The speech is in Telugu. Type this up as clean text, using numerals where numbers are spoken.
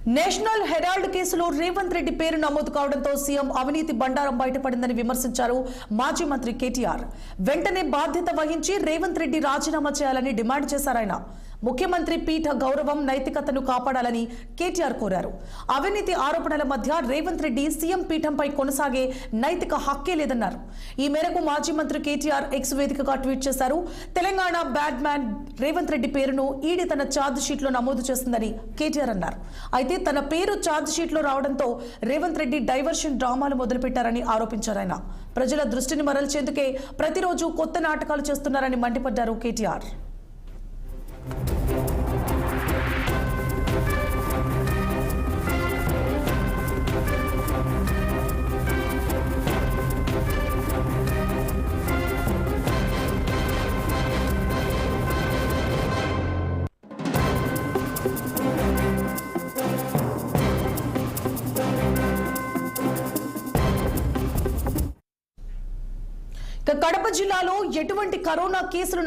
నేషనల్ హెరాల్డ్ కేసులో రేవంత్ రెడ్డి పేరు నమోదు కావడంతో సీఎం అవినీతి బండారం బయటపడిందని విమర్శించారు మాజీ మంత్రి కేటీఆర్. వెంటనే బాధ్యత వహించి రేవంత్ రెడ్డి రాజీనామా చేయాలని డిమాండ్ చేశారాయన. ముఖ్యమంత్రి పీఠ గౌరవం, నైతికతను కాపాడాలని కేటీఆర్ కోరారు. అవినీతి ఆరోపణల మధ్య రేవంత్ రెడ్డి సీఎం పీఠంపై కొనసాగే నైతిక హక్కే లేదన్నారు. ఈ మేరకు మాజీ మంత్రి కేటీఆర్ ఎక్స్ వేదికగా ట్వీట్ చేశారు. తెలంగాణ బ్యాడ్ మ్యాన్ రేవంత్ రెడ్డి పేరును ఈడీ తన ఛార్జ్ షీట్ లో నమోదు చేస్తుందని కేటీఆర్ అన్నారు. అయితే తన పేరు ఛార్జ్ షీట్ లో రావడంతో రేవంత్ రెడ్డి డైవర్షన్ డ్రామాలు మొదలుపెట్టారని ఆరోపించారు. ఆయన ప్రజల దృష్టిని మరల్చేందుకే ప్రతిరోజు కొత్త నాటకాలు చేస్తున్నారని మండిపడ్డారు కేటీఆర్. కడప జిల్లాలో ఎటువంటి కరోనా కేసులు